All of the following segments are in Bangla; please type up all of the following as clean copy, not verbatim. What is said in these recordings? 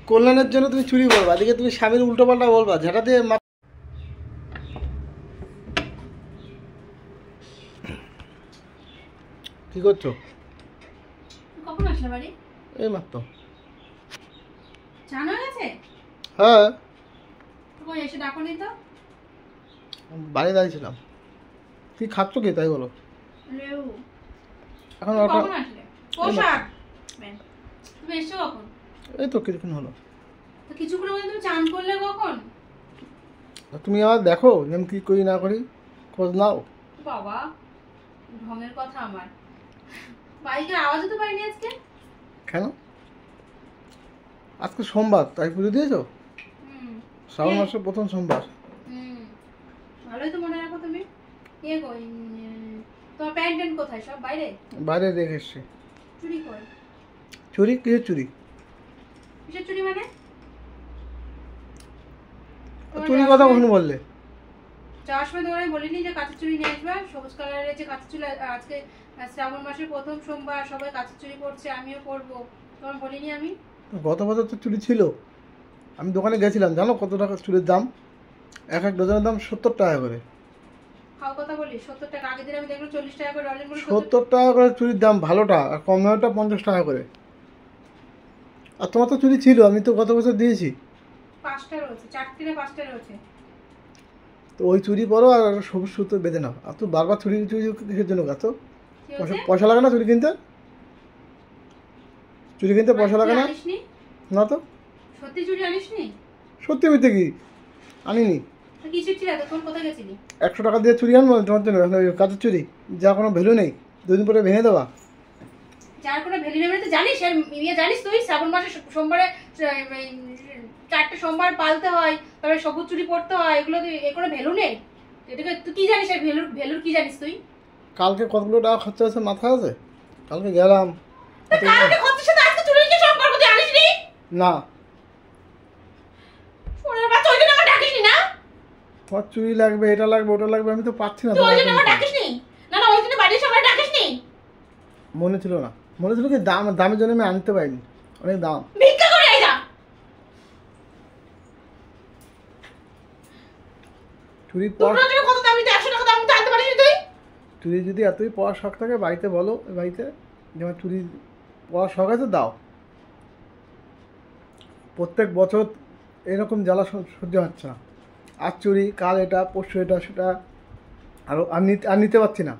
কল্যাণের জন্য তুমি চুরি করবা, এদিকে তুমি স্বামীর উল্টো পাল্টা বলবা, ঝাঁটা দিয়ে কি করছো? কখন আসলে বাড়ি? এই মাত্র। জানা গেছে? হ্যাঁ, কই এসে ডাকনি তো? বাড়ি দাঁড়িয়েছিলাম। কি খাচ্ছ কি তাই বলো? রেউ এখন কখন আসলে? পোশাক তুমি এসছো কখন? এই তো কিছুক্ষণ হলো। তো কিছু করে তুমি চান করলে কখন? তুমি আবার দেখো আমি কি করি না করি, খোঁজ নাও। বাবা ঢঙের কথা আমার। বাইকের আওয়াজও তো পাইনি আজকে। কেন? আজকে সোমবার, তাই পুজো দিয়েছো? শ্রাবণ মাসের প্রথম সোমবার। ভালোই তো মনে রাখো তুমি। কে কই তোমার প্যান্ট ট্যান্ট কোথায়? সব বাইরে? বাইরে রেখে এসছি। চুরি কর? চুরি? কিসের চুরি? কিসের চুরি মানে? চুরি কথা কখন বললে? যাওয়ার সময় তোমার আমি বলিনি যে কাঁচের চুড়ি নিয়ে আসবা? সবুজ কালারের যে কাঁচের চুড়ি, আজকে শ্রাবণ মাসের প্রথম সোমবার, সবাই কাঁচের চুড়ি পরছে, আমিও পরবো। তোমার বলিনি আমি? গত বছর তো চুরি ছিল, আমি দোকানে গেছিলাম। জানো কত টাকা চুরির দাম? এক ডজনের দাম 70 টাকা করে। খাও কথা বলি, 70 টাকা। আগের দিন আমি দেখলাম 40 টাকা করে ডজন। 70 টাকা করে চুরির দাম ভালোটা, আর কম দামেরটা 50 টাকা করে। আর তোমার তো চুরি ছিল, আমি তো গত বছর দিয়েছি। 5টা রয়েছে, 4টে না 5টা রয়েছে। তো ওই চুরি পরো আর সবুজ সুতো বেঁধে নাও। আর তো বারবার চুরি চুরি কিসের জন্য গাছ? পয়সা লাগে না চুরি কিনতে? চুরি কিনতে পয়সা লাগে না? না তো। সত্যি চুরি আনিসনি? সত্যি মিথ্যে কি আনিনি। কিসের চুরি? কোন কোথায় গেছিলি? 100 টাকা দিয়ে চুরি আনবো তোমার জন্য? কাজের চুরি যা কোনো ভ্যালু নেই, 2 দিন পরে ভেঙে দেওয়া। যার কোনো ভ্যালু নেই তো জানিস? আর জানিস তুই শ্রাবণ মাসে সোমবারে 4টে সোমবার পালতে হয়, তারপরে সবুজ চুরি পড়তে হয়, এগুলো এর কোনো ভ্যালু নেই? এটাকে তুই কি জানিস? আর ভ্যালুর কি জানিস তুই? কালকে কতগুলো টাকা খরচা হয়েছে মাথা আছে? কালকে গেলাম। কালকে খরচার সাথে আজকে চুরির কি সম্পর্ক? তুই আনিসনি? না। ওরে বাচ্চা, ওই জন্য আমার ডাকিসনি না? তোমার চুরি লাগবে, এটা লাগবে, ওটা লাগবে, আমি তো পাচ্ছি না। তুই ওই জন্য আমার ডাকিসনি? না না, ওই জন্য বাড়ির সবাই ডাকিসনি? মনে ছিল না। মনে ছিল কি দামের জন্য আমি আনতে পারিনি, অনেক দাম। ভিক্ষা করে আই যা। চুরি তোর জন্য কত দাম নিতে? 100 টাকা দাম নিতে আনতে পারিস তুই? চুরি যদি এতই পড়ার শখ থাকে বাড়িতে বলো, বাড়িতে যেমন চুরি পড়ার শখ আছে দাও। প্রত্যেক বছর এরকম জ্বালা সহ্য হচ্ছে না। আজ চুরি, কাল এটা, পরশু এটা, সেটা, আর নিতে পারছি না।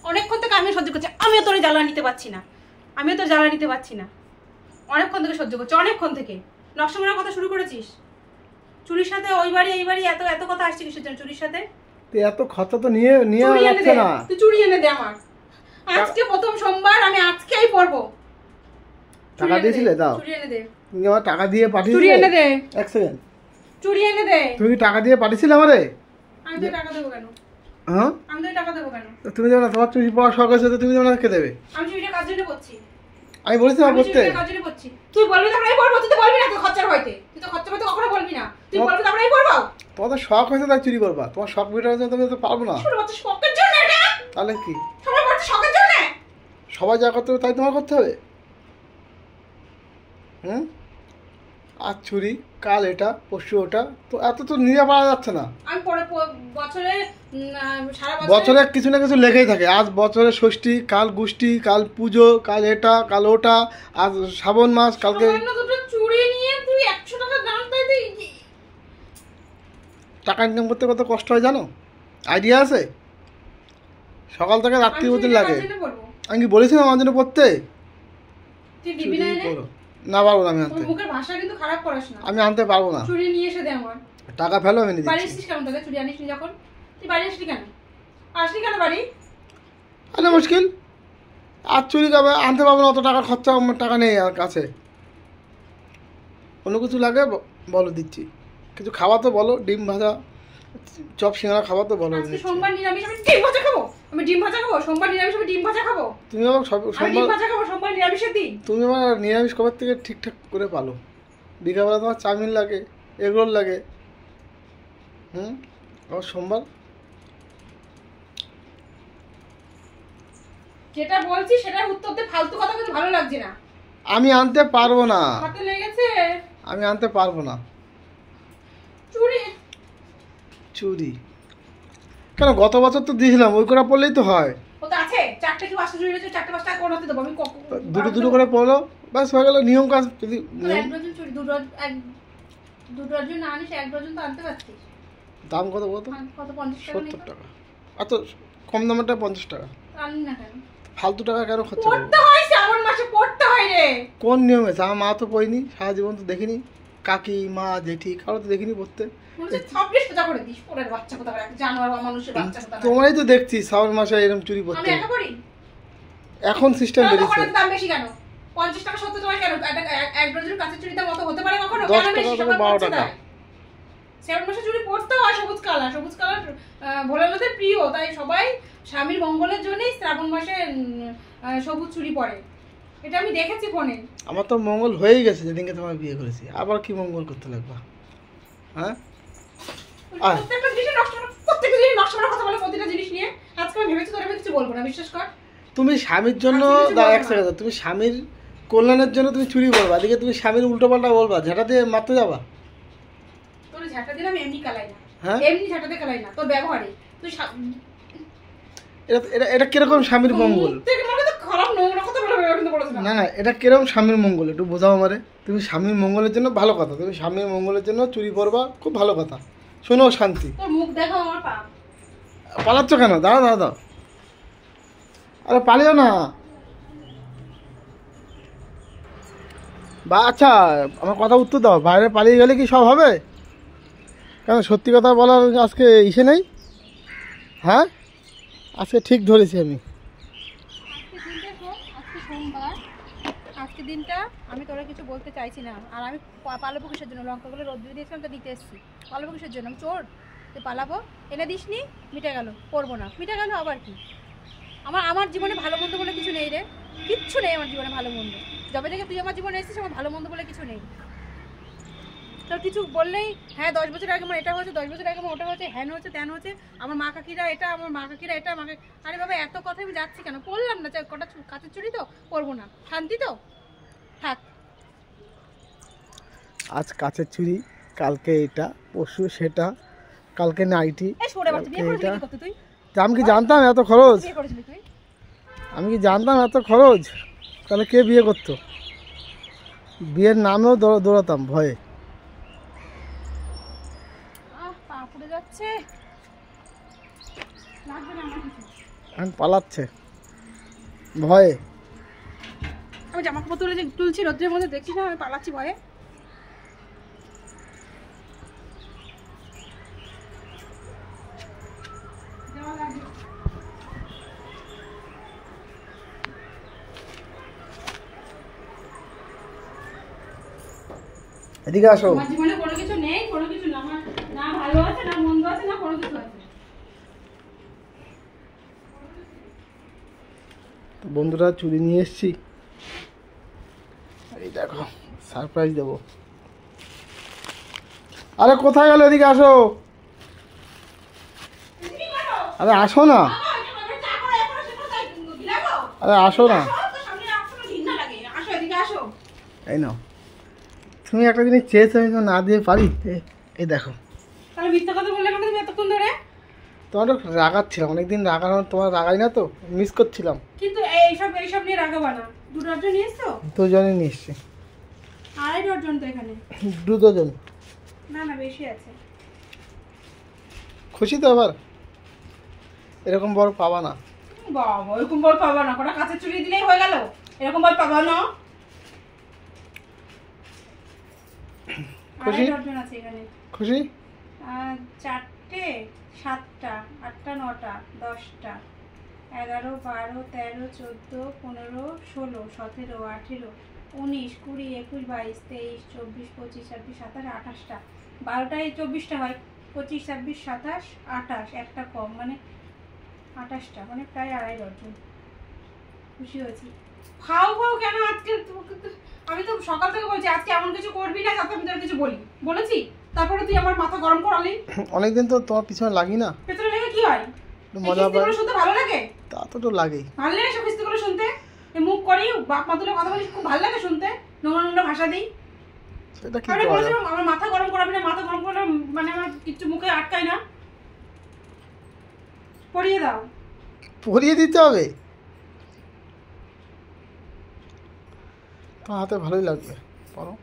অনেকক্ষণ থেকে আমিও সহ্য করছি, আমিও তোর জ্বালা নিতে পারছি না। আমিও তোর জ্বালা নিতে পারছি না। অনেকক্ষণ থেকে সহ্য করছি, অনেকক্ষণ থেকে। নকশা মারার কথা শুরু করেছিস। চুরির সাথে ওই বাড়ি এই বাড়ি এত এত কথা আসছে কিসের জন্য? চুরির সাথে তুই এত খরচা তো নিয়ে যাচ্ছে না। তুই চুরি এনে দে আমার। আজকে প্রথম সোমবার, আমি আজকেই পরবো। টাকা দিয়েছিলে? দাও। চুরি এনে দে। তুমি আমার টাকা দিয়ে পাঠিয়েছিলে? চুরি এনে দে। এক সেকেন্ড। চুরি এনে দে। তুমি কি টাকা দিয়ে পাঠিয়েছিলে আমারে? আমি তো টাকা দেবো কেন? হ্যাঁ, আমি তো টাকা দেবো কেন? তুমি যেমন তোমার চুরি পড়ার শখ আছে, তুমি যেমন কে দেবে? আমি চুরিটা কাজ জন্য করছি। আমি বলেছি না করতে? কাজ জন্য করছি। তুই বলবি তারপরে আমি পড়বো? তুই তো বলবি না তো খরচার হইতে। তুই তো খরচা হইতে কখনো বলবি না। তুই বলবি তারপরে আমি পড়বো? তোমাদের শখ হয়েছে তাই চুরি করবা। তোমার শখ মেটানোর জন্য তুমি তো পারবো না। শুরু হচ্ছে শখের জন্য এটা? তাহলে কি? সবাই বলছে শখের জন্য। সবাই যা করতে হবে তাই তোমার করতে হবে? আজ চুরি, কাল এটা, পরশু ওটা, তো এত তো নিয়ে পারা যাচ্ছে না। আমি পরে বছরে সারা বছরে কিছু না কিছু লেগেই থাকে। আজ বছরে ষষ্ঠী, কাল গোষ্ঠী, কাল পুজো, কাল এটা, কাল ওটা, আজ শ্রাবণ মাস, কালকে চুরি নিয়ে তুই 100 টাকা দাম তাই তুই টাকা ইনকাম করতে কত কষ্ট হয় জানো? আইডিয়া আছে? সকাল থেকে রাত্রি পর্যন্ত লাগে। আমি কি বলেছিলাম আমার জন্য পড়তে? তুই দিবি না এনে? না, পারবো না আমি আনতে। মুখের ভাষা কিন্তু খারাপ করিস না। আমি আনতে পারবো না। চুরি নিয়ে এসে দে আমার। টাকা ফেলো, আমি নিয়ে বাড়ি দিচ্ছি। এসেছিস কেন তাহলে? চুরি আনিসনি যখন? তুই বাড়ি আসলি কেন? আসলি কেন বাড়ি? আরে মুশকিল, আজ চুরি যাবে, আনতে পারবো না, অত টাকা খরচা, আমার টাকা নেই আর কাছে। অন্য কিছু লাগে বলো, দিচ্ছি। কিছু খাওয়া তো বলো, ডিম ভাজা, চপ সিঙ্গারা খাওয়া তো বলো। আজকে সোমবার নিরামিষ, আমি ডিম ভাজা খাবো। আমি ডিম ভাজা খাবো। সোমবার নিরামিষ, আমি ডিম ভাজা খাবো। তুমি আমার ডিম ভাজা খাবো সোমবার নিরামিষের দিন। তুমি আমার নিরামিষ খাবার থেকে ঠিকঠাক করে পালো। বিকালবেলা তোমার চাউমিন লাগে, এগরোল লাগে। আবার সোমবার যেটা বলছি সেটার উত্তর দিয়ে ফালতু কথা কিন্তু ভালো লাগছে না। আমি আনতে পারবো না, হাতে লেগেছে। আমি আনতে পারবো না। চুড়ি চুরি কেন? গত বছর তো দিয়েছিলাম, ওই করে পড়লেই তো হয়। ও তো আছে, 4টে কি 5টা চুড়ি রয়েছে, 4টে 5টা কোন হাতে দেবো আমি? দুটো দুটো করে পড়লো, ব্যাস হয়ে গেল। নিয়ম কাজ যদি এক ডজন চুড়ি, দু ডজন না আনিস, 1 ডজন তো আনতে পারছিস। দাম কত বলতো? কত? 50 টাকা। 70 টাকা। আচ্ছা কম দামেরটা 50 টাকা। আনি না কেন? ফালতু টাকা কেন খরচা করবো? পড়তে হয়, শ্রাবণ মাসে পড়তে হয় রে। কোন নিয়ম আছে? আমার মা তো পড়িনি, সারা জীবন তো দেখিনি। কাকি, মা, জেঠি কারো তো দেখিনি পড়তে। মনে 26 টাকা করে দিস, পরের বাচ্চা কোথা করে, জানোয়ার মানুষের বাচ্চা কোথা করে। তোমারই তো দেখছি শ্রাবণ মাসে এরকম চুরি আমি পড়তে। একা পড়ি? এখন সিস্টেম তাহলে বেরিয়েছে। দোকানের দাম বেশি কেন? 50 টাকা 70 টাকা কেন? এক ডজনের কাঁচের চুড়ির দাম অত হতে পারে কখনো? 10 কেন টাকা বেশি? থেকে সবার 12 পড়ছে টাকা। তাই। শ্রাবণ মাসে চুড়ি পড়তে হয় সবুজ কালার। সবুজ কালার ভোলানাথের প্রিয়, তাই সবাই স্বামীর মঙ্গলের জন্যই শ্রাবণ মাসে সবুজ চুড়ি পরে। এটা আমি দেখেছি ফোনে। আমার তো মঙ্গল হয়েই গেছে যেদিনকে তোমার বিয়ে করেছি, আবার কি মঙ্গল করতে লাগবে? হ্যাঁ আর প্রত্যেকটা জিনিস নষ্ট করা, প্রত্যেকটা জিনিস নষ্ট করার কথা বলে, প্রতিটা জিনিস নিয়ে। আজকে আমি ভেবেছি তোর আমি কিছু বলবো না, বিশ্বাস কর। তুমি স্বামীর জন্য এক সেকেন্ড, তুমি স্বামীর কল্যাণের জন্য তুমি চুরি করবা, এদিকে তুমি স্বামীর উল্টো পাল্টা বলবা, ঝাঁটা দিয়ে মারতে যাবা। তোর ঝাঁটা দিলে আমি এমনি কালাই না, হ্যাঁ এমনি ঝাঁটাতে কালাই না, তোর ব্যবহারে তুই এটা এটা এটা কিরকম স্বামীর মঙ্গল? খারাপ নোংরা কথা বলে কিন্তু বলেছিস না না, এটা কিরকম স্বামীর মঙ্গল একটু বোঝাও আমারে। তুমি স্বামীর মঙ্গলের জন্য ভালো কথা, তুমি স্বামীর মঙ্গলের জন্য চুরি করবা, খুব ভালো কথা, শোনো শান্তি। তোর মুখ দেখাও আমার পা। পালাচ্ছ কেন? দাঁড়াও দাঁড়াও দাও, আরে পালিও না। বা আচ্ছা আমার কথা উত্তর দাও, বাইরে পালিয়ে গেলে কি সব হবে? কেন সত্যি কথা বলার আজকে ইসে নেই? হ্যাঁ আজকে ঠিক ধরেছি আমি। আজকে সোমবার, আজকে দিনটা আমি তোরা কিছু বলতে চাইছি না। আর আমি পালাবো কিসের জন্য? লঙ্কাগুলো রোদ্দুর দিয়েছিলাম তো দিতে এসেছি। পালাবো কিসের জন্য? আমি চোর তুই পালাবো? এনে দিস নি, মিটে গেল। করবো না, মিটে গেল আবার কি? আমার জীবনে ভালো মন্দ বলে কিছু নেই রে, কিচ্ছু নেই আমার জীবনে ভালো মন্দ। যবে থেকে তুই আমার জীবনে এসেছিস আমার ভালো মন্দ বলে কিছু নেই। তোর কিছু বললেই হ্যাঁ 10 বছর আগে আমার এটা হয়েছে, 10 বছর আগে আমার ওটা হয়েছে, হ্যান হয়েছে, ত্যান হয়েছে, আমার মা কাকিরা এটা, আমার মা কাকিরা এটা, আমাকে। আরে বাবা এত কথা আমি যাচ্ছি কেন? পড়লাম না, কটা কাঁচের চুড়ি তো পরবো না, শান্তি তো থাক। আজ কাচের চুড়ি, কালকে এটা, পরশু সেটা, কালকে নাইটি, এই সরে বাচ্চা বিয়ে কালকে করেছিলি এটা। কি করতে তুই? আমি কি জানতাম এত খরচ? বিয়ে করেছিলি তুই? আমি কি জানতাম এত খরচ? তাহলে কে বিয়ে করতো? বিয়ের নামেও দৌড়াতাম ভয়ে। পা পুড়ে যাচ্ছে, লাগবে না আমার কিছু। এখন পালাচ্ছে ভয়ে। আমি জামা কাপড় তুলে যে তুলছি রোদ্রের মধ্যে, দেখছিস না আমি পালাচ্ছি ভয়ে। এদিকে আসো। আমার জীবনে কোনো কিছু নেই, কোনো কিছু না, আমার না ভালো আছে না মন্দ আছে না কোনো কিছু আছে। তো বন্ধুরা চুড়ি নিয়ে এসছি, এই দেখো সারপ্রাইজ দেবো। আরে কোথায় গেল? এদিকে আসো। আরে আসো না, আরে আসো না। এই নাও, তুমি একটা জিনিস চেয়েছো আমি তো না দিয়ে পারি? এই দেখো। তাহলে মিথ্যা কথা বললে কেন তুমি এতক্ষণ ধরে? তোমার তো রাগাচ্ছিলাম, অনেকদিন রাগানো, তোমার রাগাই না তো, মিস করছিলাম। কিন্তু এইসব নিয়ে রাগাবা না। 2 ডজন নিয়ে এসছো? দুজনে নিয়ে এসছি। 2.5 ডজন তো এখানে। 2 ডজন। না না বেশি আছে। খুশি তো এবার? এরকম বড় পাবা না। বাবা এরকম বল পাবা না, কটা কাঁচের চুড়ি দিলেই হয়ে গেল, এরকম বল পাবা না। খুশি? 2.5 ডজন আছে এখানে। খুশি? 4টে 7টা 8টা 9টা 10টা 11 12 13 14 15 16 17 18 19 20 21 22 23 24 25 26 27 28টা 12টায় 24টা হয়, 25 26 27 28, একটা কম মানে 28টা, মানে প্রায় 2.5 ডজন। খুশি হয়েছি। খাও খাও কেন আজকে? আমি তো সকাল থেকে বলছি আজকে এমন কিছু করবি না যাতে আমি তোর কিছু বলেছি, তারপরে তুই আমার মাথা গরম করালি। অনেকদিন তো তোমার পিছনে লাগি না, পেছনে লেগে কি হয়? মজা পাই। শুনতে ভালো লাগে? তা তো লাগেই। ভালো লাগে সব কিস্তিগুলো শুনতে। এই মুখ করি, বাপ মা তুলে কথা বলি, খুব ভালো লাগে শুনতে, নোংরা নোংরা ভাষা দিই। সেটা কি আমি করা যাবে? বলেছিলাম আমার মাথা গরম করাবি না, মাথা গরম করলে মানে আমার কিচ্ছু মুখে আটকায় না। পড়িয়ে দাও। পরিয়ে দিতে হবে? তোমার হাতে ভালোই লাগবে, পরো।